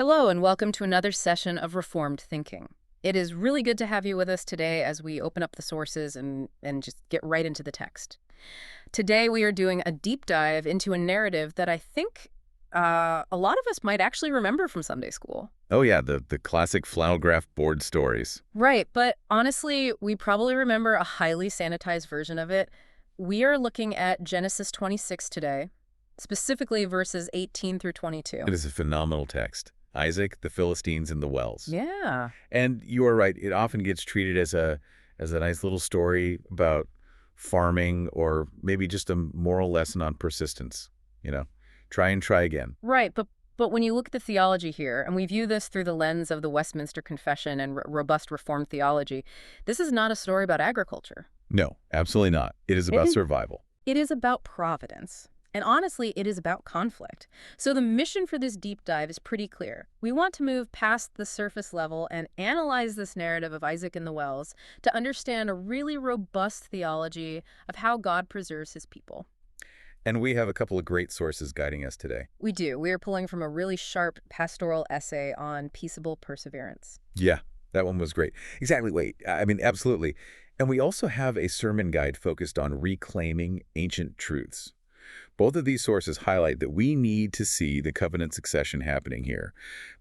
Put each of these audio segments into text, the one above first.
Hello, and welcome to another session of Reformed Thinking. It is really good to have you with us today as we open up the sources and just get right into the text. Today, we are doing a deep dive into a narrative that I think a lot of us might actually remember from Sunday school. Oh yeah, the classic flannel graph board stories. Right, but honestly, we probably remember a highly sanitized version of it. We are looking at Genesis 26 today, specifically verses 18 through 22. It is a phenomenal text. Isaac, the Philistines, and the wells. Yeah. And you are right, it often gets treated as a nice little story about farming or maybe just a moral lesson on persistence. Try and try again. Right, but when you look at the theology here, and we view this through the lens of the Westminster Confession and robust Reformed theology, this is not a story about agriculture. No, absolutely not. It is about survival. It is about providence. And honestly, it is about conflict. So the mission for this deep dive is pretty clear. We want to move past the surface level and analyze this narrative of Isaac and the wells to understand a really robust theology of how God preserves his people. And we have a couple of great sources guiding us today. We do. We are pulling from a really sharp pastoral essay on peaceable perseverance. Yeah, that one was great. Exactly. Absolutely. And we also have a sermon guide focused on reclaiming ancient truths. Both of these sources highlight that we need to see the covenant succession happening here.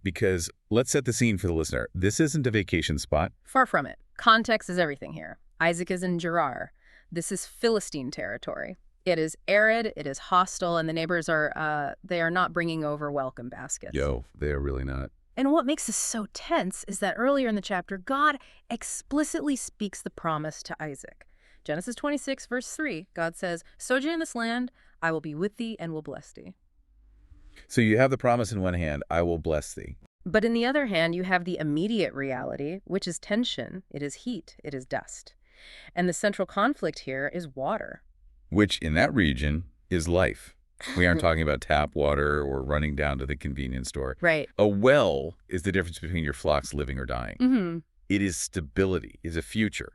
Because let's set the scene for the listener. This isn't a vacation spot. Far from it. Context is everything here. Isaac is in Gerar. This is Philistine territory. It is arid, it is hostile, and the neighbors they are not bringing over welcome baskets. They are really not. And what makes this so tense is that earlier in the chapter, God explicitly speaks the promise to Isaac. Genesis 26, verse 3, God says, "Sojourn in this land, I will be with thee and will bless thee." So you have the promise in one hand, I will bless thee. But in the other hand, you have the immediate reality, which is tension, it is heat, it is dust. And the central conflict here is water. Which, in that region, is life. We aren't talking about tap water or running down to the convenience store. Right. A well is the difference between your flocks living or dying. Mm-hmm. It is stability, is a future.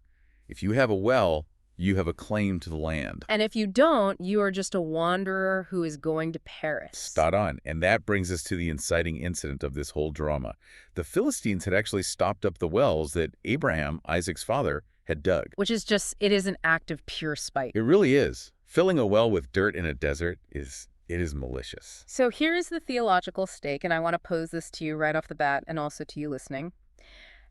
If you have a well, you have a claim to the land. And if you don't, you are just a wanderer who is going to perish. Spot on. And that brings us to the inciting incident of this whole drama. The Philistines had actually stopped up the wells that Abraham, Isaac's father, had dug. Which is it is an act of pure spite. It really is. Filling a well with dirt in a desert is malicious. So here is the theological stake, and I want to pose this to you right off the bat and also to you listening.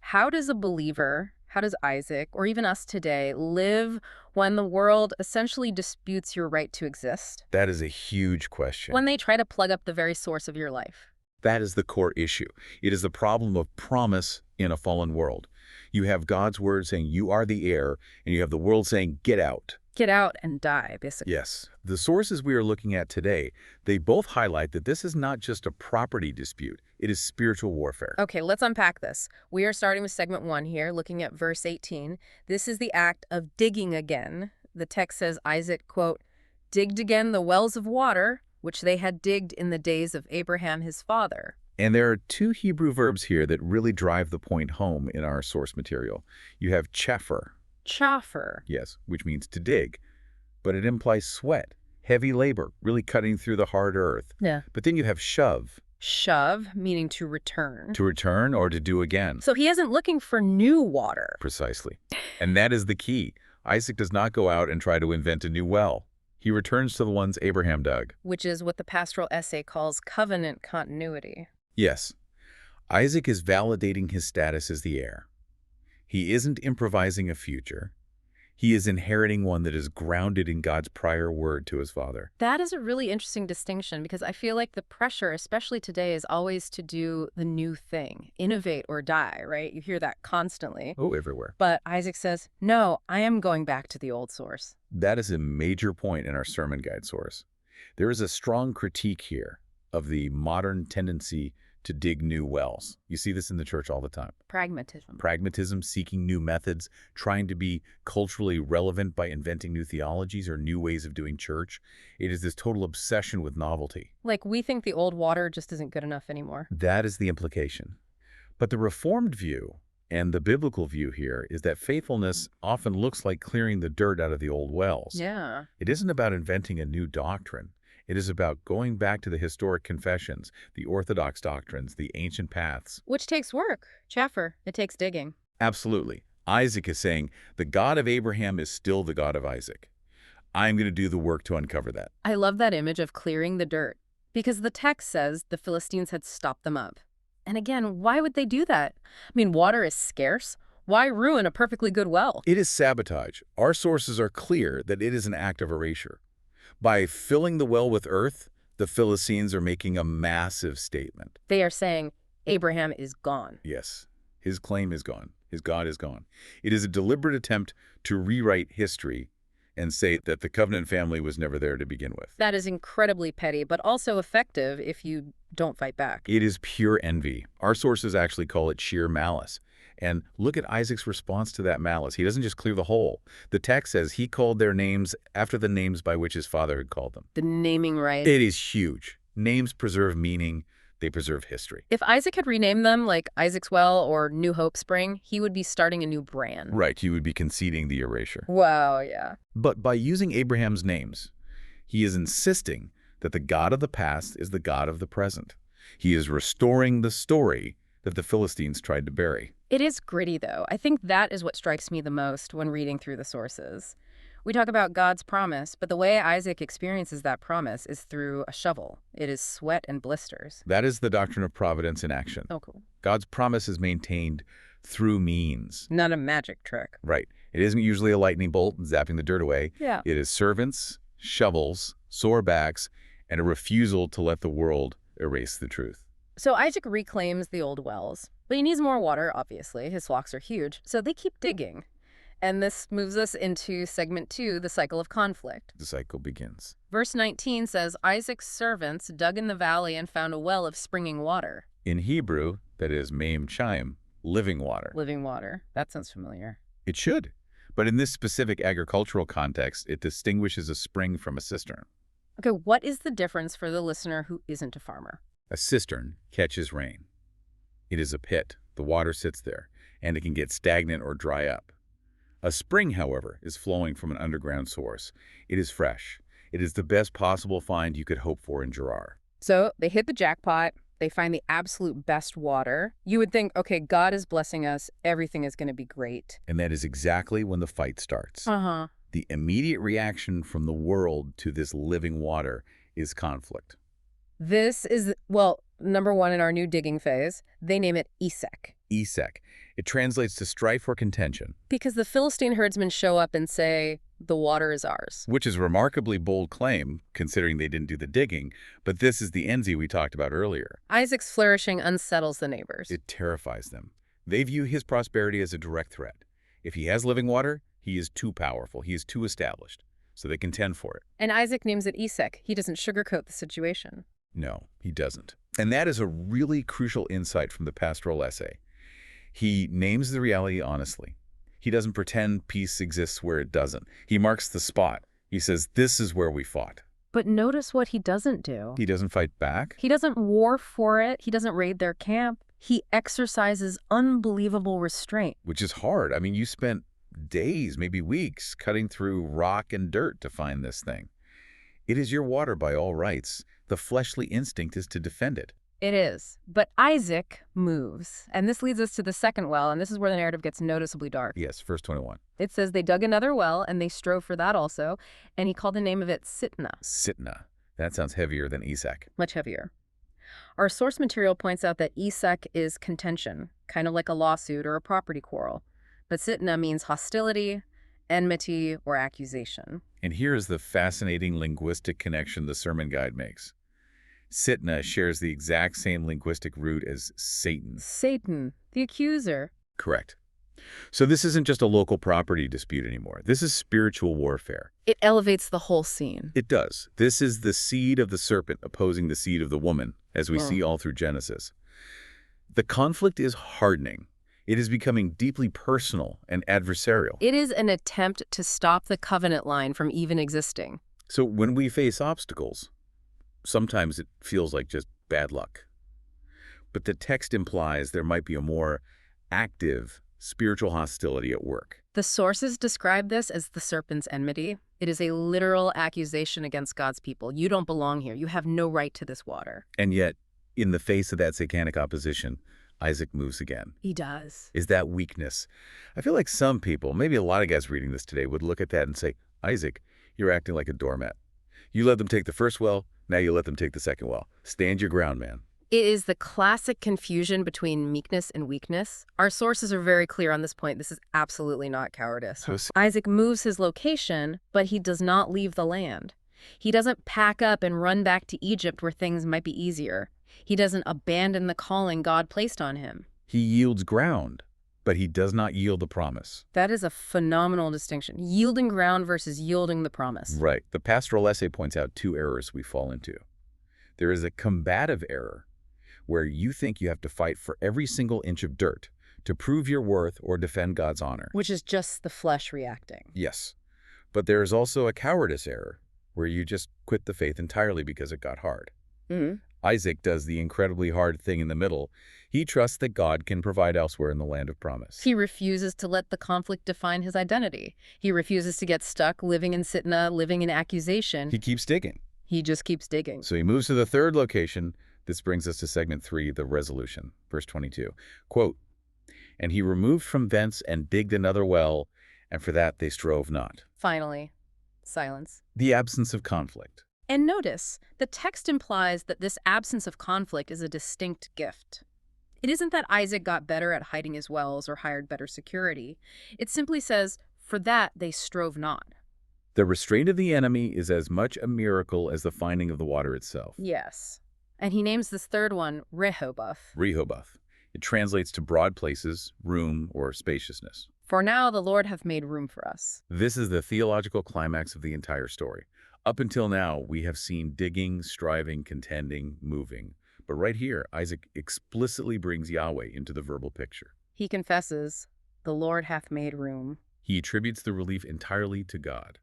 How does a believer, how does Isaac, or even us today, live when the world essentially disputes your right to exist? That is a huge question. When they try to plug up the very source of your life. That is the core issue. It is the problem of promise in a fallen world. You have God's word saying you are the heir, and you have the world saying get out. Get out and die, basically. Yes. The sources we are looking at today, they both highlight that this is not just a property dispute. It is spiritual warfare. Okay, let's unpack this. We are starting with segment 1 here, looking at verse 18. This is the act of digging again. The text says Isaac, quote, digged again the wells of water, which they had digged in the days of Abraham his father. And there are two Hebrew verbs here that really drive the point home in our source material. You have chaffer. Chaffer. Yes, which means to dig. But it implies sweat, heavy labor, really cutting through the hard earth. Yeah. But then you have shove. Shove, meaning to return. To return or to do again. So he isn't looking for new water. Precisely. And that is the key. Isaac does not go out and try to invent a new well. He returns to the ones Abraham dug. Which is what the pastoral essay calls covenant continuity. Yes. Isaac is validating his status as the heir. He isn't improvising a future. He is inheriting one that is grounded in God's prior word to his father. That is a really interesting distinction because I feel like the pressure, especially today, is always to do the new thing, innovate or die, right? You hear that constantly. Oh, everywhere. But Isaac says, no, I am going back to the old source. That is a major point in our sermon guide source. There is a strong critique here of the modern tendency to dig new wells. You see this in the church all the time. Pragmatism. Pragmatism, seeking new methods, trying to be culturally relevant by inventing new theologies or new ways of doing church. It is this total obsession with novelty. Like we think the old water just isn't good enough anymore. That is the implication. But the Reformed view and the biblical view here is that faithfulness often looks like clearing the dirt out of the old wells. Yeah. It isn't about inventing a new doctrine. It is about going back to the historic confessions, the orthodox doctrines, the ancient paths. Which takes work. Chaffer. It takes digging. Absolutely. Isaac is saying, the God of Abraham is still the God of Isaac. I'm going to do the work to uncover that. I love that image of clearing the dirt, because the text says the Philistines had stopped them up. And again, why would they do that? I mean, water is scarce. Why ruin a perfectly good well? It is sabotage. Our sources are clear that it is an act of erasure. By filling the well with earth, the Philistines are making a massive statement. They are saying Abraham is gone. Yes, his claim is gone. His God is gone. It is a deliberate attempt to rewrite history and say that the covenant family was never there to begin with. That is incredibly petty, but also effective if you don't fight back. It is pure envy. Our sources actually call it sheer malice. And look at Isaac's response to that malice. He doesn't just clear the hole. The text says he called their names after the names by which his father had called them. The naming right. It is huge. Names preserve meaning. They preserve history. If Isaac had renamed them like Isaac's Well or New Hope Spring, he would be starting a new brand. Right, you would be conceding the erasure. Wow, yeah. But by using Abraham's names, he is insisting that the God of the past is the God of the present. He is restoring the story that the Philistines tried to bury. It is gritty, though. I think that is what strikes me the most when reading through the sources. We talk about God's promise, but the way Isaac experiences that promise is through a shovel. It is sweat and blisters. That is the doctrine of providence in action. Oh, cool. God's promise is maintained through means. Not a magic trick. Right. It isn't usually a lightning bolt zapping the dirt away. Yeah. It is servants, shovels, sore backs, and a refusal to let the world erase the truth. So Isaac reclaims the old wells, but he needs more water, obviously. His flocks are huge, so they keep digging. And this moves us into segment 2, the cycle of conflict. The cycle begins. Verse 19 says, Isaac's servants dug in the valley and found a well of springing water. In Hebrew, that is Meim Chaim, living water. Living water. That sounds familiar. It should. But in this specific agricultural context, it distinguishes a spring from a cistern. Okay, what is the difference for the listener who isn't a farmer? A cistern catches rain. It is a pit. The water sits there, and it can get stagnant or dry up. A spring, however, is flowing from an underground source. It is fresh. It is the best possible find you could hope for in Gerar. So they hit the jackpot. They find the absolute best water. You would think, okay, God is blessing us. Everything is going to be great. And that is exactly when the fight starts. Uh-huh. The immediate reaction from the world to this living water is conflict. This is, well, number one in our new digging phase. They name it Esek. Esek. It translates to strife or contention. Because the Philistine herdsmen show up and say, the water is ours. Which is a remarkably bold claim, considering they didn't do the digging, but this is the envy we talked about earlier. Isaac's flourishing unsettles the neighbors. It terrifies them. They view his prosperity as a direct threat. If he has living water, he is too powerful, he is too established, so they contend for it. And Isaac names it Esek. He doesn't sugarcoat the situation. No, he doesn't. And that is a really crucial insight from the pastoral essay. He names the reality honestly. He doesn't pretend peace exists where it doesn't. He marks the spot. He says, this is where we fought. But notice what he doesn't do. He doesn't fight back. He doesn't war for it. He doesn't raid their camp. He exercises unbelievable restraint. Which is hard. I mean, you spent days, maybe weeks, cutting through rock and dirt to find this thing. It is your water by all rights. The fleshly instinct is to defend it. It is. But Isaac moves. And this leads us to the second well, and this is where the narrative gets noticeably dark. Yes, verse 21. It says they dug another well, and they strove for that also, and he called the name of it Sitnah. Sitnah. That sounds heavier than Esek. Much heavier. Our source material points out that Esek is contention, kind of like a lawsuit or a property quarrel. But Sitnah means hostility, enmity, or accusation. And here is the fascinating linguistic connection the sermon guide makes. Sitnah shares the exact same linguistic root as Satan. Satan, the accuser. Correct. So this isn't just a local property dispute anymore. This is spiritual warfare. It elevates the whole scene. It does. This is the seed of the serpent opposing the seed of the woman, as we see all through Genesis. The conflict is hardening. It is becoming deeply personal and adversarial. It is an attempt to stop the covenant line from even existing. So when we face obstacles, sometimes it feels like just bad luck. But the text implies there might be a more active spiritual hostility at work. The sources describe this as the serpent's enmity. It is a literal accusation against God's people. You don't belong here. You have no right to this water. And yet, in the face of that satanic opposition, Isaac moves again. He does. Is that weakness? I feel like some people, maybe a lot of guys reading this today, would look at that and say, Isaac, you're acting like a doormat. You let them take the first well, now you let them take the second well. Stand your ground, man. It is the classic confusion between meekness and weakness. Our sources are very clear on this point. This is absolutely not cowardice. Isaac moves his location, but he does not leave the land. He doesn't pack up and run back to Egypt where things might be easier. He doesn't abandon the calling God placed on him. He yields ground, but he does not yield the promise. That is a phenomenal distinction. Yielding ground versus yielding the promise. Right. The pastoral essay points out two errors we fall into. There is a combative error, where you think you have to fight for every single inch of dirt to prove your worth or defend God's honor. Which is just the flesh reacting. Yes. But there is also a cowardice error, where you just quit the faith entirely because it got hard. Isaac does the incredibly hard thing in the middle. He trusts that God can provide elsewhere in the land of promise. He refuses to let the conflict define his identity. He refuses to get stuck living in Sitnah, living in accusation. He keeps digging. He just keeps digging. So he moves to the third location. This brings us to segment 3, the resolution. Verse 22. Quote, "And he removed from thence and digged another well, and for that they strove not." Finally, silence. The absence of conflict. And notice, the text implies that this absence of conflict is a distinct gift. It isn't that Isaac got better at hiding his wells or hired better security. It simply says, for that they strove not. The restraint of the enemy is as much a miracle as the finding of the water itself. Yes. And he names this third one Rehoboth. Rehoboth. It translates to broad places, room, or spaciousness. For now the Lord hath made room for us. This is the theological climax of the entire story. Up until now, we have seen digging, striving, contending, moving. But right here, Isaac explicitly brings Yahweh into the verbal picture. He confesses, the Lord hath made room. He attributes the relief entirely to God,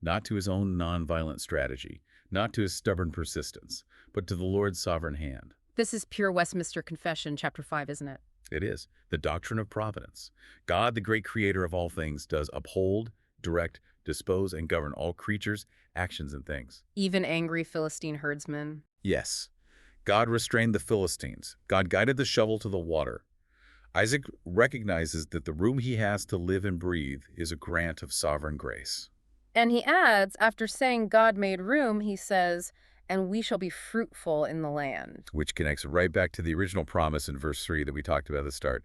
not to his own nonviolent strategy, not to his stubborn persistence, but to the Lord's sovereign hand. This is pure Westminster Confession, chapter 5, isn't it? It is. The doctrine of providence. God, the great creator of all things, does uphold, direct, dispose, and govern all creatures, actions, and things. Even angry Philistine herdsmen. Yes. God restrained the Philistines. God guided the shovel to the water. Isaac recognizes that the room he has to live and breathe is a grant of sovereign grace. And he adds, after saying God made room, he says, and we shall be fruitful in the land. Which connects right back to the original promise in verse 3 that we talked about at the start.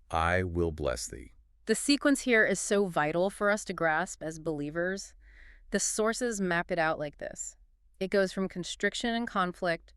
I will bless thee. The sequence here is so vital for us to grasp as believers. The sources map it out like this. It goes from constriction and conflict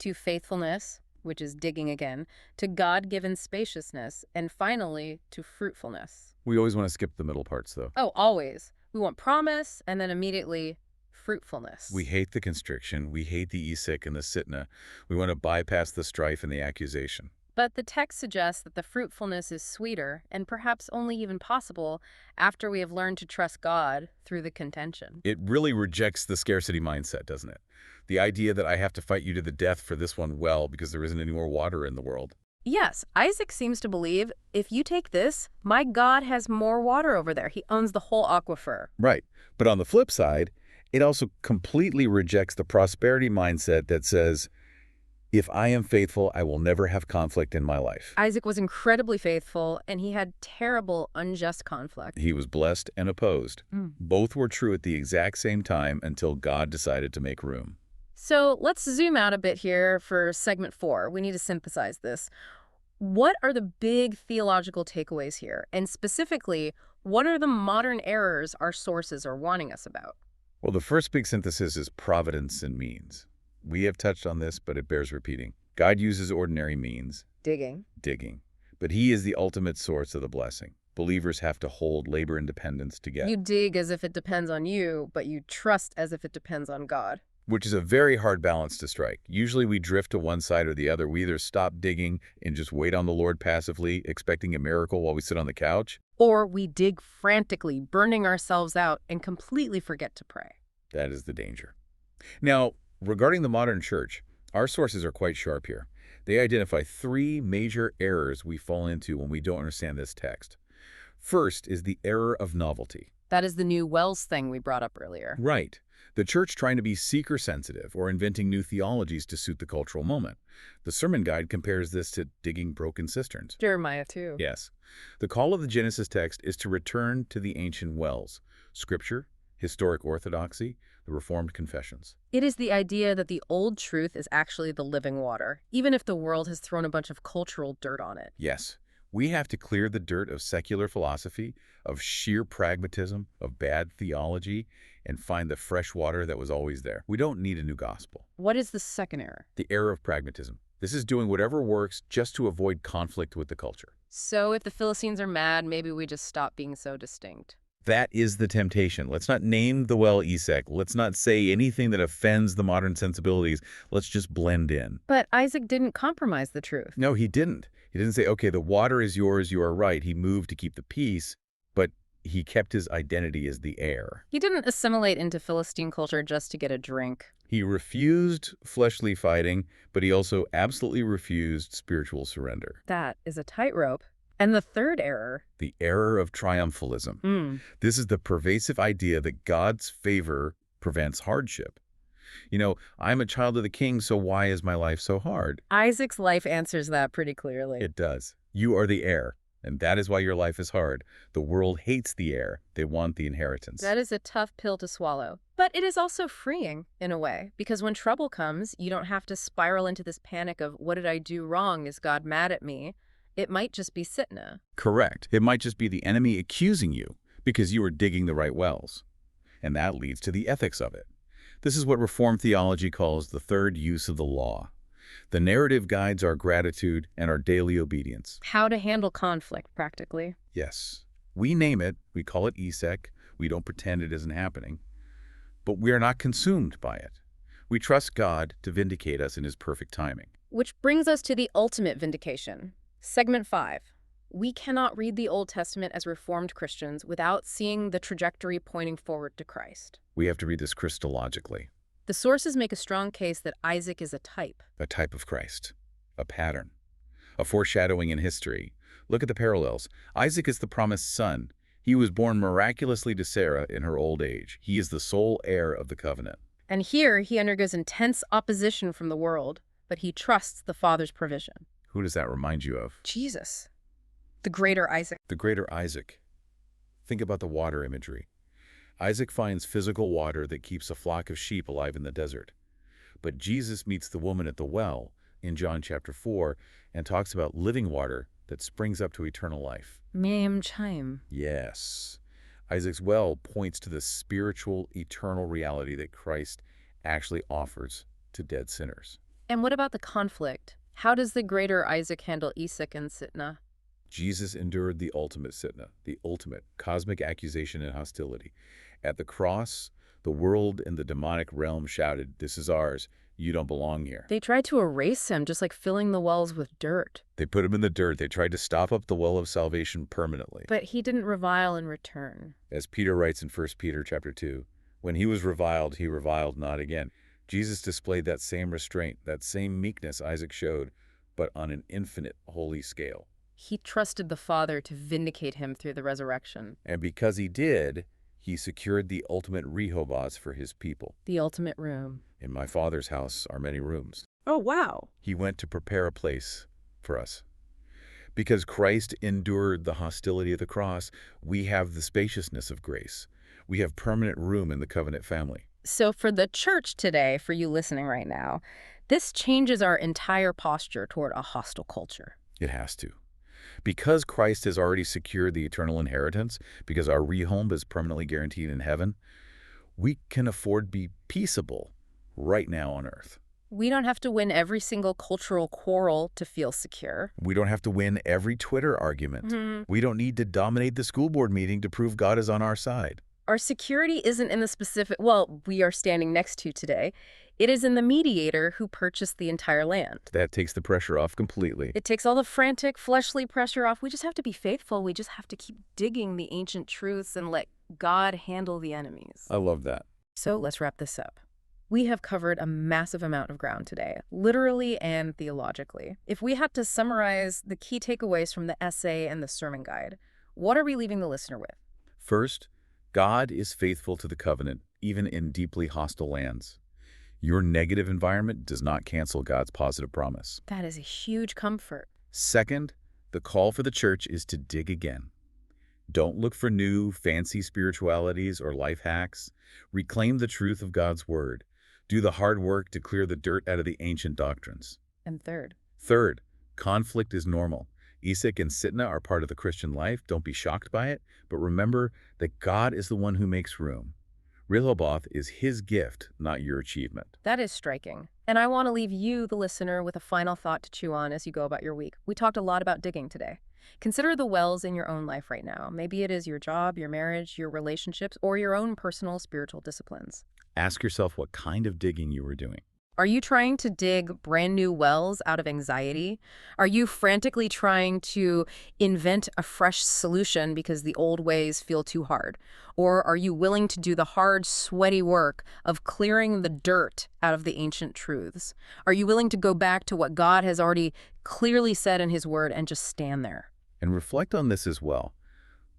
to faithfulness, which is digging again, to God-given spaciousness, and finally to fruitfulness. We always want to skip the middle parts, though. Oh, always. We want promise and then immediately fruitfulness. We hate the constriction. We hate the Esek and the Sitnah. We want to bypass the strife and the accusation. But the text suggests that the fruitfulness is sweeter and perhaps only even possible after we have learned to trust God through the contention. It really rejects the scarcity mindset, doesn't it? The idea that I have to fight you to the death for this one well because there isn't any more water in the world. Yes, Isaac seems to believe, if you take this, my God has more water over there. He owns the whole aquifer. Right. But on the flip side, it also completely rejects the prosperity mindset that says, if I am faithful, I will never have conflict in my life. Isaac was incredibly faithful, and he had terrible, unjust conflict. He was blessed and opposed. Both were true at the exact same time until God decided to make room. So let's zoom out a bit here for segment 4. We need to synthesize this. What are the big theological takeaways here? And specifically, what are the modern errors our sources are warning us about? Well, the first big synthesis is providence and means. We have touched on this, but it bears repeating. God uses ordinary means. Digging. But he is the ultimate source of the blessing. Believers have to hold labor independence to get. You dig as if it depends on you, but you trust as if it depends on God. Which is a very hard balance to strike. Usually we drift to one side or the other. We either stop digging and just wait on the Lord passively, expecting a miracle while we sit on the couch. Or we dig frantically, burning ourselves out, and completely forget to pray. That is the danger. Now, regarding the modern church, our sources are quite sharp here. They identify 3 major errors we fall into when we don't understand this text. First is the error of novelty. That is the new Wells thing we brought up earlier. Right. The church trying to be seeker-sensitive or inventing new theologies to suit the cultural moment. The sermon guide compares this to digging broken cisterns. Jeremiah too. Yes. The call of the Genesis text is to return to the ancient wells: Scripture, historic orthodoxy, the Reformed confessions. It is the idea that the old truth is actually the living water, even if the world has thrown a bunch of cultural dirt on it. Yes. We have to clear the dirt of secular philosophy, of sheer pragmatism, of bad theology, and find the fresh water that was always there. We don't need a new gospel. What is the second error? The error of pragmatism. This is doing whatever works just to avoid conflict with the culture. So if the Philistines are mad, maybe we just stop being so distinct. That is the temptation. Let's not name the well Esek. Let's not say anything that offends the modern sensibilities. Let's just blend in. But Isaac didn't compromise the truth. No, he didn't. He didn't say, okay, the water is yours, you are right. He moved to keep the peace, but he kept his identity as the heir. He didn't assimilate into Philistine culture just to get a drink. He refused fleshly fighting, but he also absolutely refused spiritual surrender. That is a tightrope. And the third error? The error of triumphalism. This is the pervasive idea that God's favor prevents hardship. You know, I'm a child of the king, so why is my life so hard? Isaac's life answers that pretty clearly. It does. You are the heir, and that is why your life is hard. The world hates the heir. They want the inheritance. That is a tough pill to swallow. But it is also freeing, in a way, because when trouble comes, you don't have to spiral into this panic of, what did I do wrong? Is God mad at me? It might just be Sitnah. Correct. It might just be the enemy accusing you because you were digging the right wells. And that leads to the ethics of it. This is what Reformed theology calls the third use of the law. The narrative guides our gratitude and our daily obedience. How to handle conflict, practically. Yes. We name it, we call it Esek, we don't pretend it isn't happening. But we are not consumed by it. We trust God to vindicate us in his perfect timing. Which brings us to the ultimate vindication. Segment 5. We cannot read the Old Testament as Reformed Christians without seeing the trajectory pointing forward to Christ. We have to read this Christologically. The sources make a strong case that Isaac is a type of Christ, a pattern, a foreshadowing in history. Look at the parallels. Isaac is the promised son. He was born miraculously to Sarah in her old age. He is the sole heir of the covenant. And here he undergoes intense opposition from the world, but he trusts the Father's provision. Who does that remind you of? Jesus. The greater Isaac. The greater Isaac. Think about the water imagery. Isaac finds physical water that keeps a flock of sheep alive in the desert. But Jesus meets the woman at the well in John chapter 4 and talks about living water that springs up to eternal life. Mem chime. Yes. Isaac's well points to the spiritual, eternal reality that Christ actually offers to dead sinners. And what about the conflict? How does the greater Isaac handle Esek and Sitnah? Jesus endured the ultimate Sitnah, the ultimate cosmic accusation and hostility. At the cross, the world and the demonic realm shouted, "This is ours. You don't belong here." They tried to erase him, just like filling the wells with dirt. They put him in the dirt. They tried to stop up the well of salvation permanently. But he didn't revile in return. As Peter writes in 1 Peter chapter 2, when he reviled not again. Jesus displayed that same restraint, that same meekness Isaac showed, but on an infinite holy scale. He trusted the Father to vindicate him through the resurrection. And because he did, he secured the ultimate Rehoboth for his people. The ultimate room. In my Father's house are many rooms. Oh, wow. He went to prepare a place for us. Because Christ endured the hostility of the cross, we have the spaciousness of grace. We have permanent room in the covenant family. So for the church today, for you listening right now, this changes our entire posture toward a hostile culture. It has to. Because Christ has already secured the eternal inheritance, because our rehome is permanently guaranteed in heaven, we can afford to be peaceable right now on earth. We don't have to win every single cultural quarrel to feel secure. We don't have to win every Twitter argument. We don't need to dominate the school board meeting to prove God is on our side. Our security isn't in the specific, we are standing next to today. It is in the mediator who purchased the entire land. That takes the pressure off completely. It takes all the frantic, fleshly pressure off. We just have to be faithful. We just have to keep digging the ancient truths and let God handle the enemies. I love that. So let's wrap this up. We have covered a massive amount of ground today, literally and theologically. If we had to summarize the key takeaways from the essay and the sermon guide, what are we leaving the listener with? First, God is faithful to the covenant, even in deeply hostile lands. Your negative environment does not cancel God's positive promise. That is a huge comfort. Second, the call for the church is to dig again. Don't look for new, fancy spiritualities or life hacks. Reclaim the truth of God's word. Do the hard work to clear the dirt out of the ancient doctrines. And Third, conflict is normal. Esek and Sitnah are part of the Christian life. Don't be shocked by it, but remember that God is the one who makes room. Rehoboth is his gift, not your achievement. that is striking. And I want to leave you, the listener, with a final thought to chew on as you go about your week. We talked a lot about digging today. Consider the wells in your own life right now. Maybe it is your job, your marriage, your relationships, or your own personal spiritual disciplines. Ask yourself what kind of digging you are doing. Are you trying to dig brand new wells out of anxiety? Are you frantically trying to invent a fresh solution because the old ways feel too hard? Or are you willing to do the hard, sweaty work of clearing the dirt out of the ancient truths? Are you willing to go back to what God has already clearly said in His Word and just stand there? And reflect on this as well.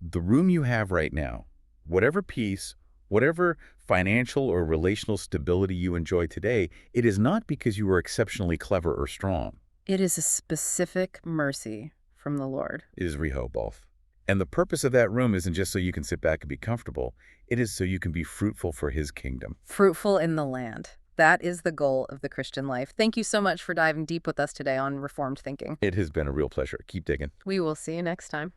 The room you have right now, whatever peace, whatever financial or relational stability you enjoy today, it is not because you are exceptionally clever or strong. It is a specific mercy from the Lord. It is Rehoboth. And the purpose of that room isn't just so you can sit back and be comfortable. It is so you can be fruitful for His kingdom. Fruitful in the land. That is the goal of the Christian life. Thank you so much for diving deep with us today on Reformed Thinking. It has been a real pleasure. Keep digging. We will see you next time.